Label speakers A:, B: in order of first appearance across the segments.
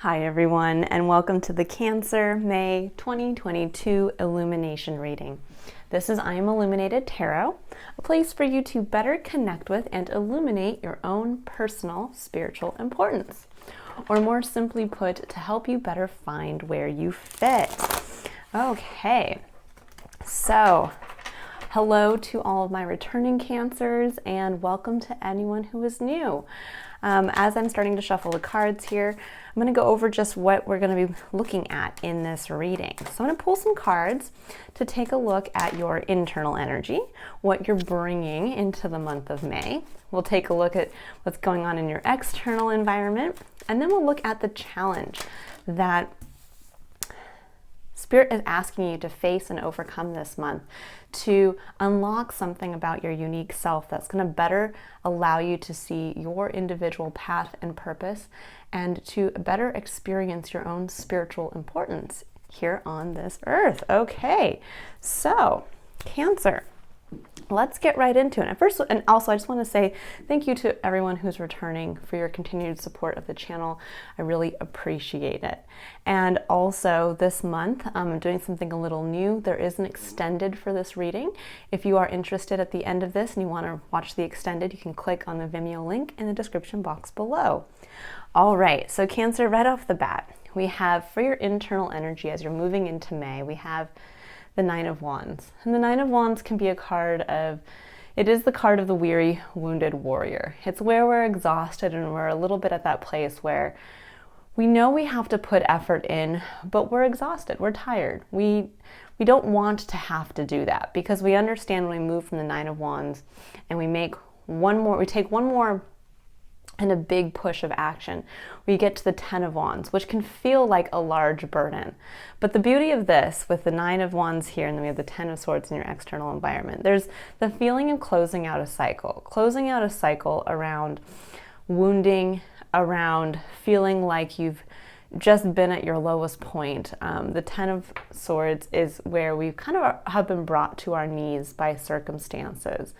A: Hi everyone, and welcome to the Cancer May 2022 Illumination reading. This is I Am Illuminated Tarot, a place for you to better connect with and illuminate your own personal spiritual importance. Or more simply put, to help you better find where you fit. Okay, so hello to all of my returning Cancers and welcome to anyone who is new. As I'm starting to shuffle the cards here, I'm going to go over just what we're going to be looking at in this reading. So I'm going to pull some cards to take a look at your internal energy, what you're bringing into the month of May. We'll take a look at what's going on in your external environment, and then we'll look at the challenge that Spirit is asking you to face and overcome this month, to unlock something about your unique self that's going to better allow you to see your individual path and purpose and to better experience your own spiritual importance here on this earth. Okay, so Cancer, let's get right into it. And also I just want to say thank you to everyone who's returning for your continued support of the channel. I really appreciate it. And also this month, I'm doing something a little new. There is an extended for this reading. If you are interested at the end of this and you want to watch the extended, you can click on the Vimeo link in the description box below. All right, so Cancer, right off the bat, we have for your internal energy as you're moving into May, we have the Nine of Wands. And the Nine of Wands can be a card of, it is the card of the weary, wounded warrior. It's where we're exhausted and we're a little bit at that place where we know we have to put effort in, but we're exhausted, we're tired. We don't want to have to do that because we understand when we move from the Nine of Wands and we take one more and a big push of action, we get to the Ten of Wands, which can feel like a large burden. But the beauty of this, with the Nine of Wands here, and then we have the Ten of Swords in your external environment, there's the feeling of closing out a cycle around wounding, around feeling like you've just been at your lowest point. The Ten of Swords is where we kind of have been brought to our knees by circumstances.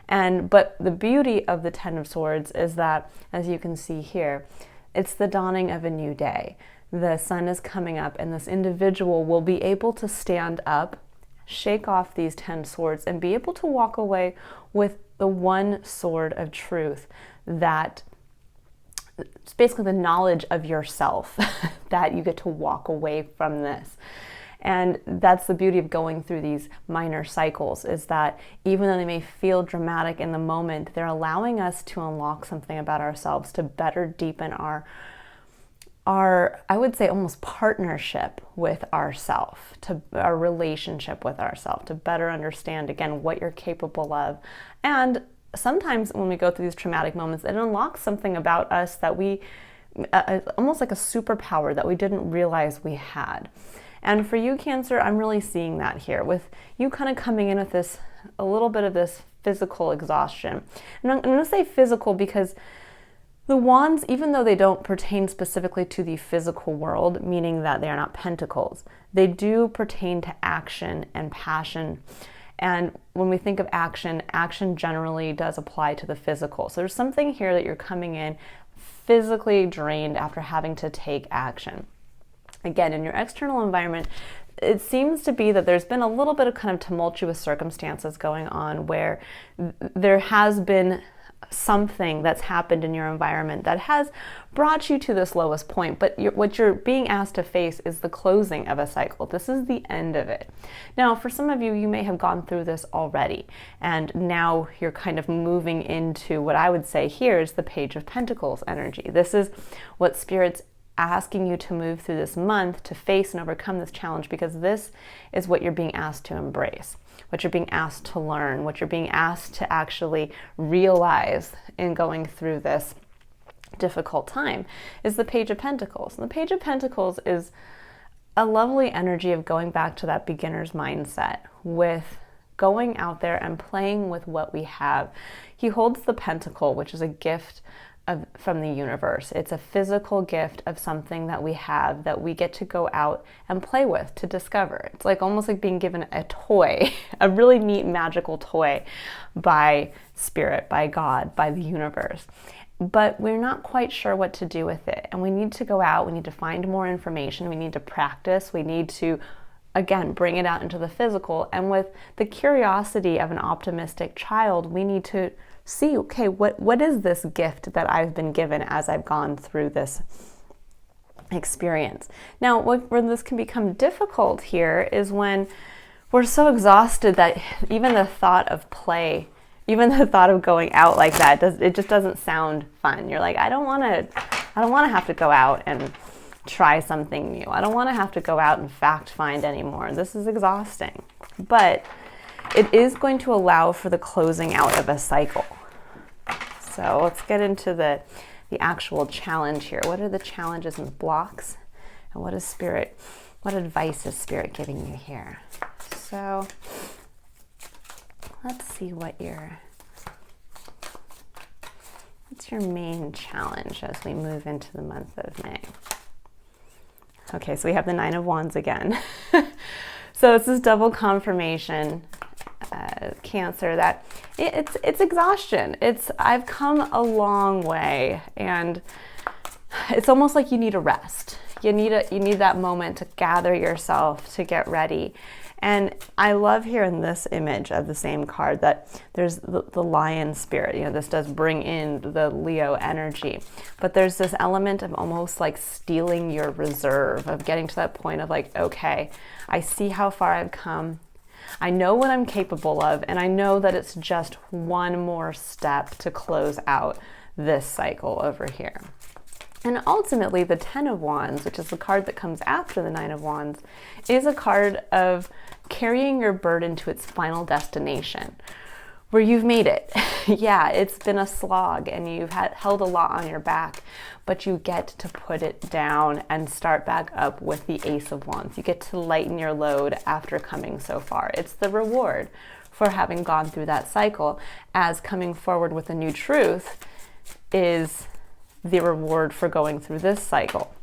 A: But the beauty of the Ten of Swords is that, as you can see here, it's the dawning of a new day. The sun is coming up and this individual will be able to stand up, shake off these 10 swords, and be able to walk away with the one sword of truth that it's basically the knowledge of yourself that you get to walk away from this. And that's the beauty of going through these minor cycles, is that even though they may feel dramatic in the moment, they're allowing us to unlock something about ourselves to better deepen our I would say almost partnership with ourselves, to our relationship with ourselves, to better understand again what you're capable of. And sometimes when we go through these traumatic moments, it unlocks something about us that we almost like a superpower that we didn't realize we had. And for you, Cancer, I'm really seeing that here with you kind of coming in with this, a little bit of this physical exhaustion. And I'm going to say physical because the wands, even though they don't pertain specifically to the physical world, meaning that they are not pentacles, they do pertain to action and passion. And when we think of action, action generally does apply to the physical. So there's something here that you're coming in physically drained after having to take action. Again, in your external environment, it seems to be that there's been a little bit of kind of tumultuous circumstances going on where there has been something that's happened in your environment that has brought you to this lowest point. But what you're being asked to face is the closing of a cycle. This is the end of it. Now, for some of you, you may have gone through this already, and now you're kind of moving into what I would say here is the Page of Pentacles energy. This is what Spirit's asking you to move through this month to face and overcome this challenge, because this is what you're being asked to embrace, what you're being asked to learn, what you're being asked to actually realize in going through this difficult time is the Page of Pentacles. And the Page of Pentacles is a lovely energy of going back to that beginner's mindset with going out there and playing with what we have. He holds the pentacle, which is a gift from the universe. It's a physical gift of something that we have that we get to go out and play with to discover. It's like almost like being given a toy, a really neat magical toy by Spirit, by God, by the universe. but we're not quite sure what to do with it. And we need to go out, we need to find more information, we need to practice, we need to, again, bring it out into the physical. And with the curiosity of an optimistic child, we need to see, okay, what is this gift that I've been given as I've gone through this experience? Now, where this can become difficult here is when we're so exhausted that even the thought of play, even the thought of going out like that, it just doesn't sound fun. You're like, I don't want to have to go out and try something new. I don't want to have to go out and fact find anymore. This is exhausting. But it is going to allow for the closing out of a cycle. So let's get into the actual challenge here. What are the challenges and the blocks? And what advice is Spirit giving you here? So let's see what's your main challenge as we move into the month of May. Okay, so we have the Nine of Wands again. So it's this double confirmation, Cancer, that it's exhaustion. I've come a long way, and it's almost like you need a rest. You need that moment to gather yourself, to get ready. And I love here in this image of the same card that there's the lion spirit. This does bring in the Leo energy, but there's this element of almost like stealing your reserve, of getting to that point of like, okay, I see how far I've come. I know what I'm capable of, and I know that it's just one more step to close out this cycle over here. And ultimately, the Ten of Wands, which is the card that comes after the Nine of Wands, is a card of carrying your burden to its final destination, where you've made it. Yeah, it's been a slog, and you've held a lot on your back, but you get to put it down and start back up with the Ace of Wands. You get to lighten your load after coming so far. It's the reward for having gone through that cycle, as coming forward with a new truth is the reward for going through this cycle.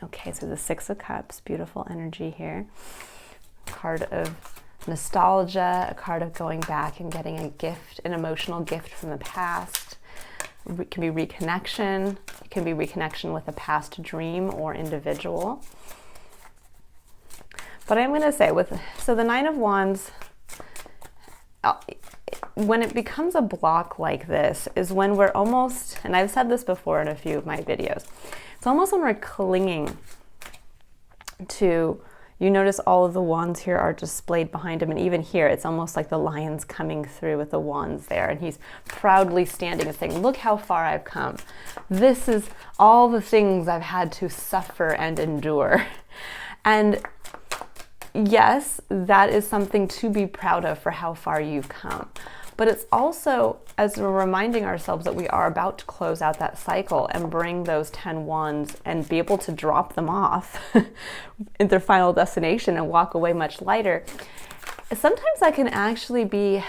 A: Okay, so the Six of Cups, beautiful energy here. Card of nostalgia, a card of going back and getting a gift, an emotional gift from the past. It can be reconnection. It can be reconnection with a past dream or individual. But I'm going to say, so the Nine of Wands, when it becomes a block like this is when we're almost, and I've said this before in a few of my videos, it's almost when we're clinging to, you notice all of the wands here are displayed behind him, and even here it's almost like the lion's coming through with the wands there, and he's proudly standing and saying, look how far I've come. This is all the things I've had to suffer and endure. And yes, that is something to be proud of for how far you've come. But it's also, as we're reminding ourselves that we are about to close out that cycle and bring those 10 wands and be able to drop them off at their final destination and walk away much lighter, sometimes that can actually be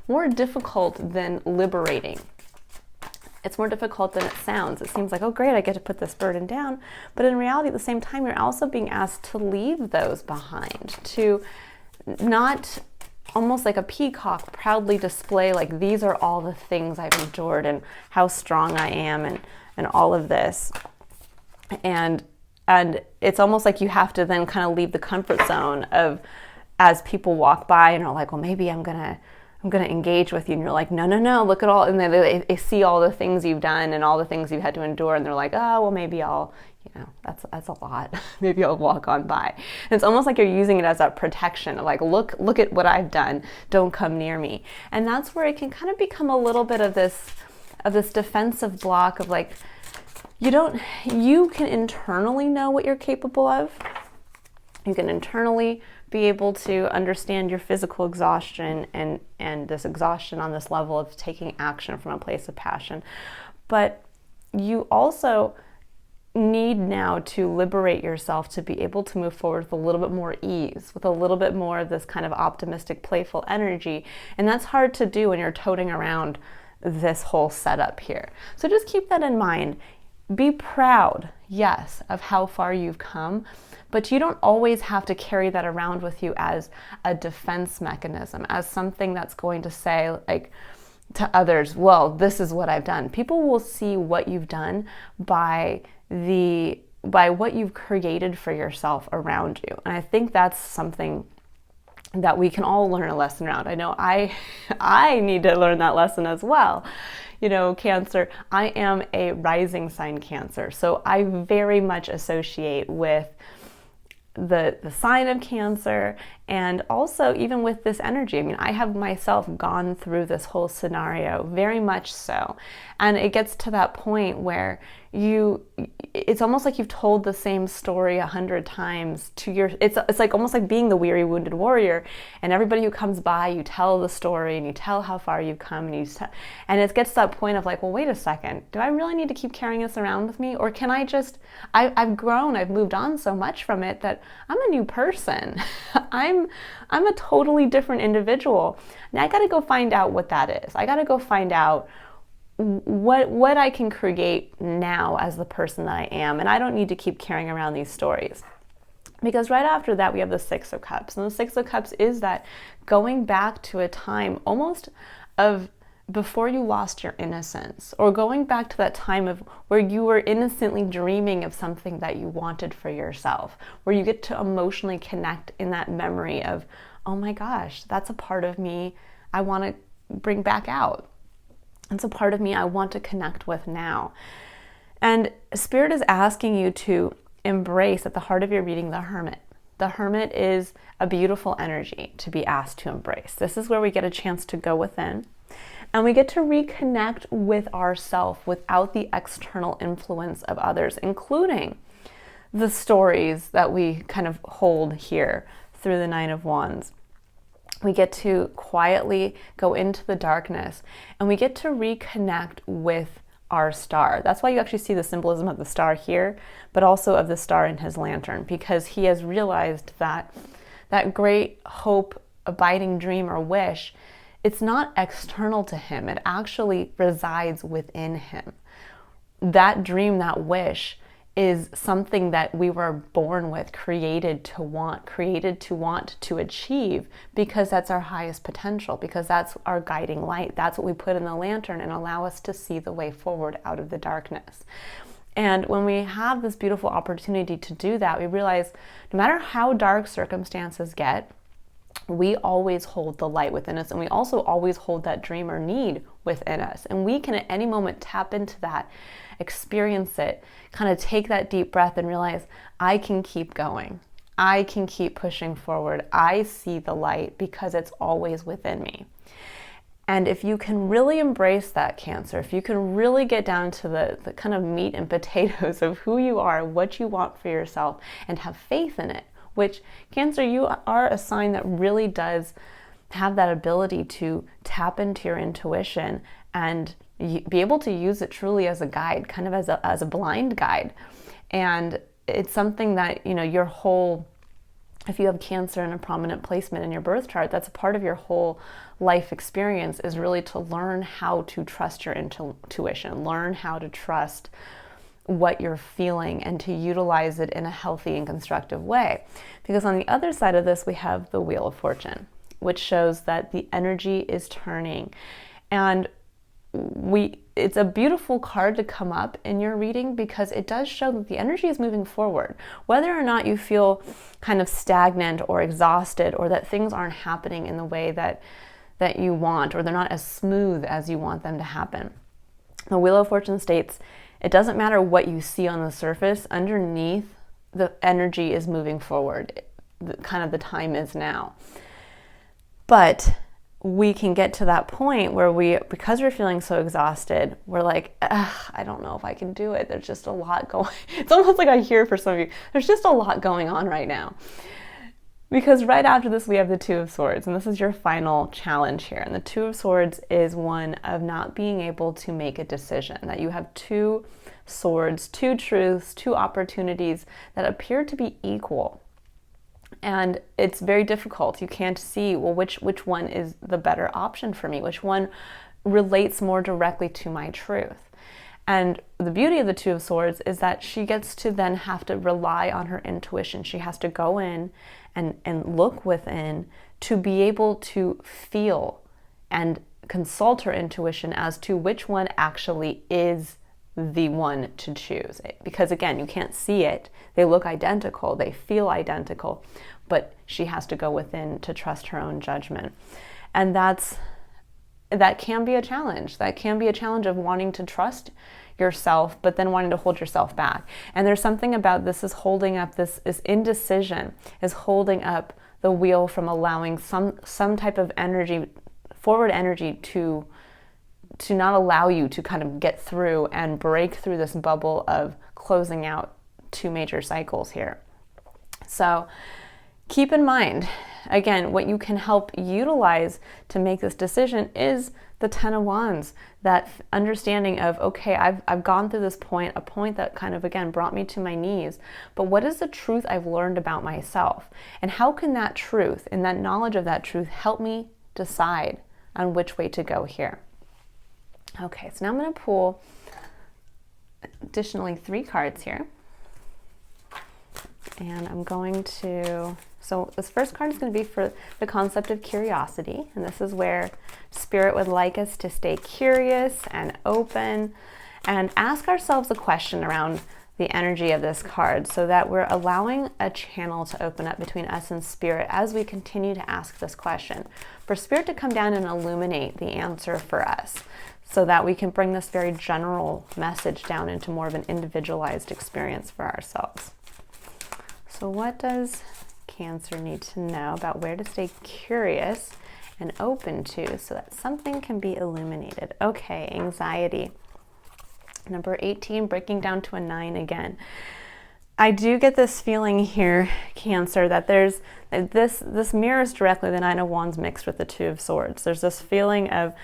A: more difficult than liberating. It's more difficult than it sounds. It seems like, oh great, I get to put this burden down. But in reality, at the same time, you're also being asked to leave those behind, to not almost like a peacock proudly display, like these are all the things I've endured and how strong I am and all of this. And it's almost like you have to then kind of leave the comfort zone of, as people walk by and are like, well, maybe I'm gonna engage with you, and you're like, no, look at all, and then they see all the things you've done and all the things you've had to endure, and they're like, oh, well, maybe I'll, that's a lot. Maybe I'll walk on by. And it's almost like you're using it as a protection, like, look at what I've done. Don't come near me. And that's where it can kind of become a little bit of this defensive block of like, you can internally know what you're capable of. You can internally be able to understand your physical exhaustion and this exhaustion on this level of taking action from a place of passion. But you also need now to liberate yourself to be able to move forward with a little bit more ease, with a little bit more of this kind of optimistic, playful energy. And that's hard to do when you're toting around this whole setup here. So just keep that in mind. Be proud, yes, of how far you've come, but you don't always have to carry that around with you as a defense mechanism, as something that's going to say, like, to others, well, this is what I've done. People will see what you've done by what you've created for yourself around you. And I think that's something that we can all learn a lesson around. I know I need to learn that lesson as well. You know, Cancer, I am a rising sign Cancer, so I very much associate with the sign of Cancer, and also even with this energy. I mean, I have myself gone through this whole scenario, very much so. And it gets to that point where it's almost like you've told the same story 100 times to it's like almost like being the weary, wounded warrior, and everybody who comes by, you tell the story and you tell how far you've come, and it gets to that point of like, well, wait a second, do I really need to keep carrying this around with me? Or can I just, I've grown, I've moved on so much from it that I'm a new person. I'm a totally different individual. Now I got to go find out what that is. I got to go find out what I can create now as the person that I am. And I don't need to keep carrying around these stories. Because right after that, we have the Six of Cups. And the Six of Cups is that going back to a time almost of before you lost your innocence, or going back to that time of where you were innocently dreaming of something that you wanted for yourself, where you get to emotionally connect in that memory of, oh my gosh, that's a part of me I want to bring back out. It's a part of me I want to connect with now. And Spirit is asking you to embrace at the heart of your reading the Hermit. The Hermit is a beautiful energy to be asked to embrace. This is where we get a chance to go within, and we get to reconnect with ourselves without the external influence of others, including the stories that we kind of hold here through the Nine of Wands. We get to quietly go into the darkness, and we get to reconnect with our star. That's why you actually see the symbolism of the star here, but also of the star in his lantern, because he has realized that that great hope, abiding dream or wish, it's not external to him. It actually resides within him. That dream, that wish, is something that we were born with, created to want to achieve, because that's our highest potential, because that's our guiding light. That's what we put in the lantern and allow us to see the way forward out of the darkness. And when we have this beautiful opportunity to do that, we realize no matter how dark circumstances get, we always hold the light within us, and we also always hold that dream or need within us. And we can at any moment tap into that, experience it, kind of take that deep breath and realize, I can keep going. I can keep pushing forward. I see the light because it's always within me. And if you can really embrace that, Cancer, if you can really get down to the kind of meat and potatoes of who you are, what you want for yourself, and have faith in it, which, Cancer, you are a sign that really does have that ability to tap into your intuition and be able to use it truly as a guide, kind of as a blind guide. And it's something that, you know, your whole, if you have Cancer in a prominent placement in your birth chart, that's a part of your whole life experience, is really to learn how to trust your intuition, learn how to trust what you're feeling, and to utilize it in a healthy and constructive way. Because on the other side of this, we have the Wheel of Fortune, which shows that the energy is turning. And it's a beautiful card to come up in your reading, because it does show that the energy is moving forward. Whether or not you feel kind of stagnant or exhausted, or that things aren't happening in the way that you want, or they're not as smooth as you want them to happen. The Wheel of Fortune states, it doesn't matter what you see on the surface, underneath the energy is moving forward. Kind of the time is now. But we can get to that point where because we're feeling so exhausted, we're like, I don't know if I can do it. There's just a lot going. It's almost like I hear for some of you, there's just a lot going on right now. Because right after this, we have the Two of Swords, and this is your final challenge here. And the Two of Swords is one of not being able to make a decision, that you have two swords, two truths, two opportunities that appear to be equal. And it's very difficult. You can't see, well, which one is the better option for me? Which one relates more directly to my truth? And the beauty of the Two of Swords is that she gets to then have to rely on her intuition. She has to go in and look within to be able to feel and consult her intuition as to which one actually is the one to choose. Because again, you can't see it. They look identical, they feel identical, but she has to go within to trust her own judgment. And that can be a challenge. That can be a challenge of wanting to trust yourself, but then wanting to hold yourself back. And there's something about this is holding up, this is indecision, is holding up the wheel from allowing some type of energy, forward energy to not allow you to kind of get through and break through this bubble of closing out 2 major cycles here. So keep in mind, again, what you can help utilize to make this decision is the 10 of Wands, that understanding of, okay, I've gone through this point, a point that kind of, again, brought me to my knees, but what is the truth I've learned about myself? And how can that truth and that knowledge of that truth help me decide on which way to go here? Okay, so now I'm going to pull additionally 3 cards here. And I'm going to, so this first card is going to be for the concept of curiosity. And this is where Spirit would like us to stay curious and open and ask ourselves a question around the energy of this card, so that we're allowing a channel to open up between us and Spirit as we continue to ask this question. For Spirit to come down and illuminate the answer for us, so that we can bring this very general message down into more of an individualized experience for ourselves. So what does Cancer need to know about where to stay curious and open to so that something can be illuminated? Okay, anxiety. Number 18, breaking down to a 9 again. I do get this feeling here, Cancer, that there's this mirrors directly the 9 of Wands mixed with the 2 of Swords. There's this feeling of,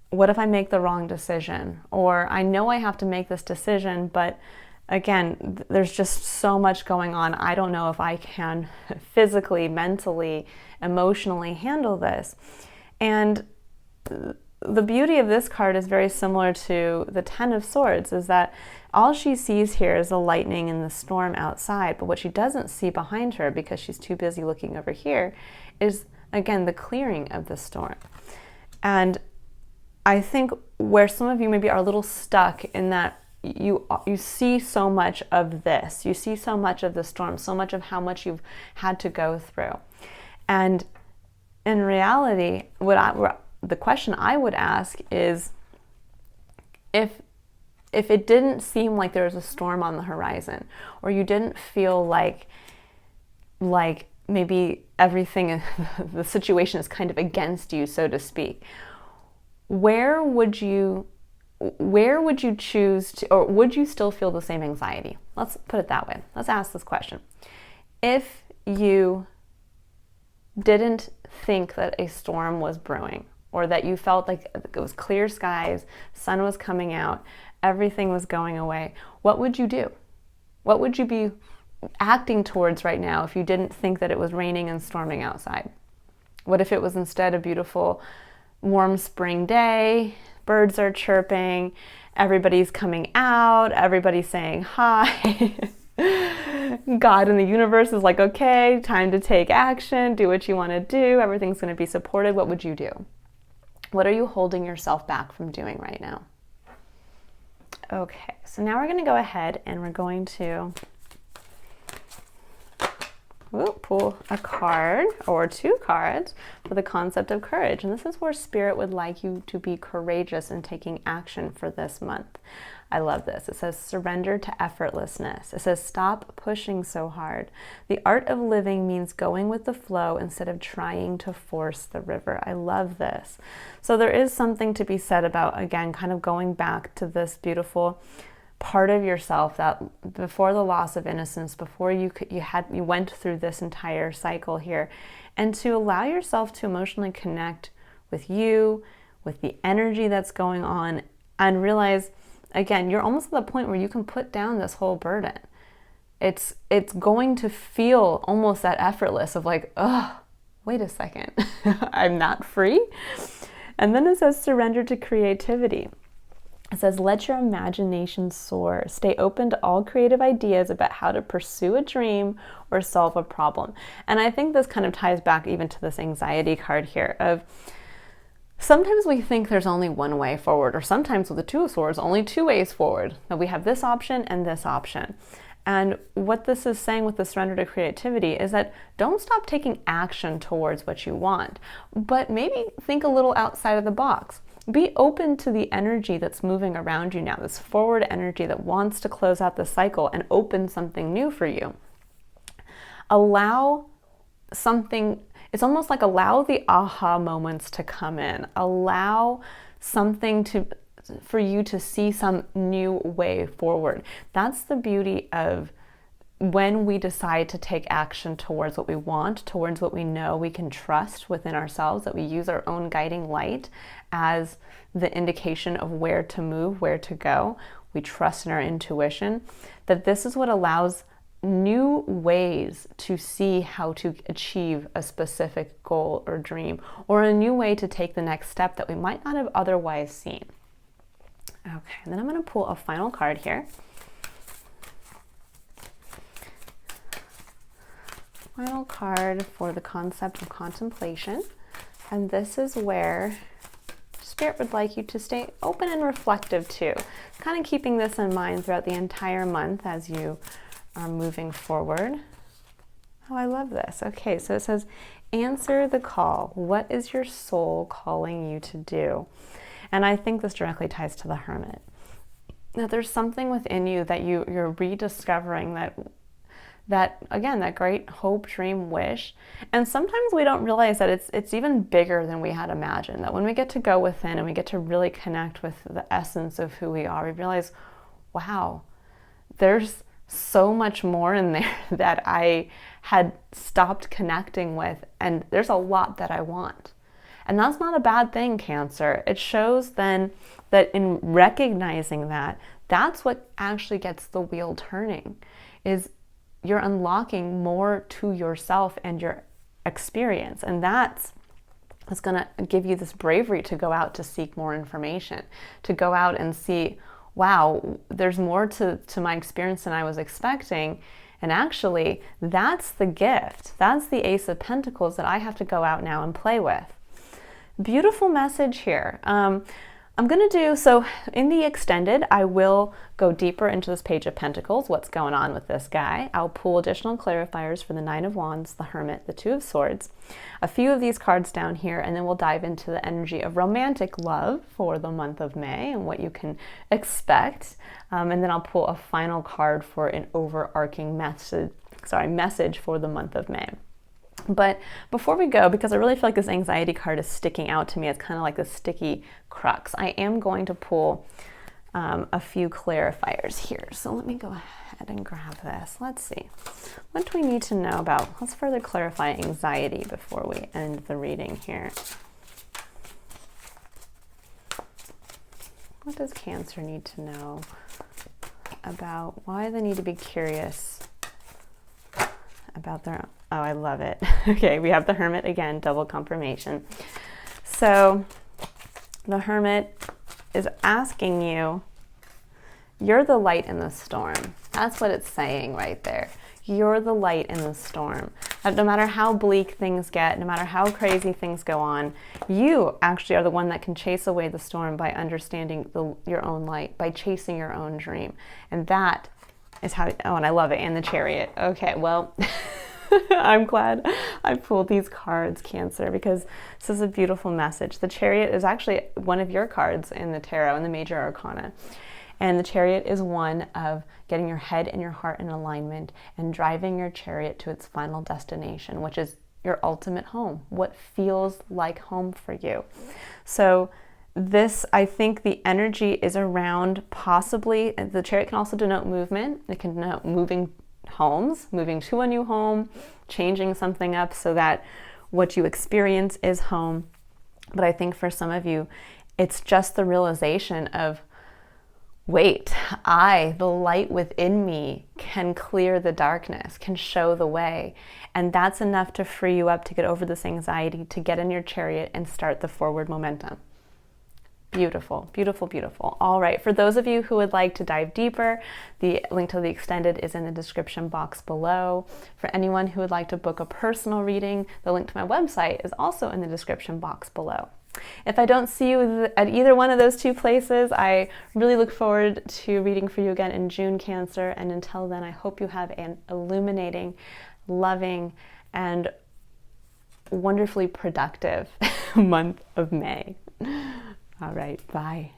A: what if I make the wrong decision? Or I know I have to make this decision, but again, there's just so much going on. I don't know if I can physically, mentally, emotionally handle this. And the beauty of this card is very similar to the 10 of Swords, is that all she sees here is the lightning and the storm outside, but what she doesn't see behind her, because she's too busy looking over here, is, again, the clearing of the storm. And I think where some of you maybe are a little stuck in that you see so much of this, you see so much of the storm, so much of how much you've had to go through. And in reality, the question I would ask is, if it didn't seem like there was a storm on the horizon, or you didn't feel like maybe everything, the situation is kind of against you, so to speak, where would you choose to, or would you still feel the same anxiety? Let's put it that way. Let's ask this question. If you didn't think that a storm was brewing, or that you felt like it was clear skies, sun was coming out, everything was going away, what would you do? What would you be acting towards right now if you didn't think that it was raining and storming outside? What if it was instead a beautiful, warm spring day, birds are chirping, everybody's coming out, everybody's saying hi. God and the universe is like, okay, time to take action, do what you want to do, everything's going to be supported. What would you do? What are you holding yourself back from doing right now? Okay, so now we're going to go ahead and we're going to pull a card or 2 cards for the concept of courage. And this is where Spirit would like you to be courageous in taking action for this month. I love this. It says surrender to effortlessness. It says stop pushing so hard. The art of living means going with the flow instead of trying to force the river. I love this. So there is something to be said about, again, kind of going back to this beautiful part of yourself that before the loss of innocence, before you went through this entire cycle here, and to allow yourself to emotionally connect with you, with the energy that's going on, and realize, again, you're almost at the point where you can put down this whole burden. It's going to feel almost that effortless of like, oh, wait a second, I'm not free. And then it says surrender to creativity. It says, let your imagination soar. Stay open to all creative ideas about how to pursue a dream or solve a problem. And I think this kind of ties back even to this anxiety card here of sometimes we think there's only one way forward, or sometimes with the Two of Swords, only two ways forward. That we have this option and this option. And what this is saying with the surrender to creativity is that don't stop taking action towards what you want, but maybe think a little outside of the box. Be open to the energy that's moving around you now, this forward energy that wants to close out the cycle and open something new for you. Allow something, it's almost like allow the aha moments to come in. Allow something for you to see some new way forward. That's the beauty of when we decide to take action towards what we want, towards what we know we can trust within ourselves, that we use our own guiding light as the indication of where to move, where to go. We trust in our intuition, that this is what allows new ways to see how to achieve a specific goal or dream, or a new way to take the next step that we might not have otherwise seen. Okay, and then I'm going to pull a final card here. Final card for the concept of contemplation. And this is where Spirit would like you to stay open and reflective too. Kind of keeping this in mind throughout the entire month as you are moving forward. Oh, I love this. Okay, so it says, answer the call. What is your soul calling you to do? And I think this directly ties to the Hermit. That there's something within you that you're rediscovering, that again, that great hope, dream, wish. And sometimes we don't realize that it's even bigger than we had imagined. That when we get to go within and we get to really connect with the essence of who we are, we realize, wow, there's so much more in there that I had stopped connecting with, and there's a lot that I want. And that's not a bad thing, Cancer. It shows then that in recognizing that, that's what actually gets the wheel turning, is you're unlocking more to yourself and your experience. And that's going to give you this bravery to go out to seek more information, to go out and see, wow, there's more to my experience than I was expecting. And actually, that's the gift. That's the Ace of Pentacles that I have to go out now and play with. Beautiful message here. I'm going to do, so in the extended, I will go deeper into this Page of Pentacles, what's going on with this guy. I'll pull additional clarifiers for the Nine of Wands, the Hermit, the Two of Swords, a few of these cards down here, and then we'll dive into the energy of romantic love for the month of May and what you can expect. And then I'll pull a final card for an overarching message for the month of May. But before we go, because I really feel like this anxiety card is sticking out to me, it's kind of like the sticky crux, I am going to pull a few clarifiers here. So let me go ahead and grab this. Let's see. What do we need to know about? Let's further clarify anxiety before we end the reading here. What does Cancer need to know about why they need to be curious about their... Oh, I love it. Okay, we have the Hermit again, double confirmation. So the Hermit is asking you, you're the light in the storm. That's what it's saying right there. You're the light in the storm. No matter how bleak things get, no matter how crazy things go on, you actually are the one that can chase away the storm by understanding your own light, by chasing your own dream. And that is how, oh, and I love it, and the Chariot. Okay, well... I'm glad I pulled these cards, Cancer, because this is a beautiful message. The Chariot is actually one of your cards in the tarot, in the major arcana. And the Chariot is one of getting your head and your heart in alignment and driving your chariot to its final destination, which is your ultimate home, what feels like home for you. So this, I think the energy is around possibly, the Chariot can also denote movement. It can denote moving homes, moving to a new home, changing something up so that what you experience is home. But I think for some of you, it's just the realization of, wait, the light within me, can clear the darkness, can show the way. And that's enough to free you up to get over this anxiety, to get in your chariot and start the forward momentum. Beautiful, beautiful, beautiful. All right, for those of you who would like to dive deeper, the link to the extended is in the description box below. For anyone who would like to book a personal reading, the link to my website is also in the description box below. If I don't see you at either one of those two places, I really look forward to reading for you again in June, Cancer. And until then, I hope you have an illuminating, loving, and wonderfully productive month of May. All right, bye.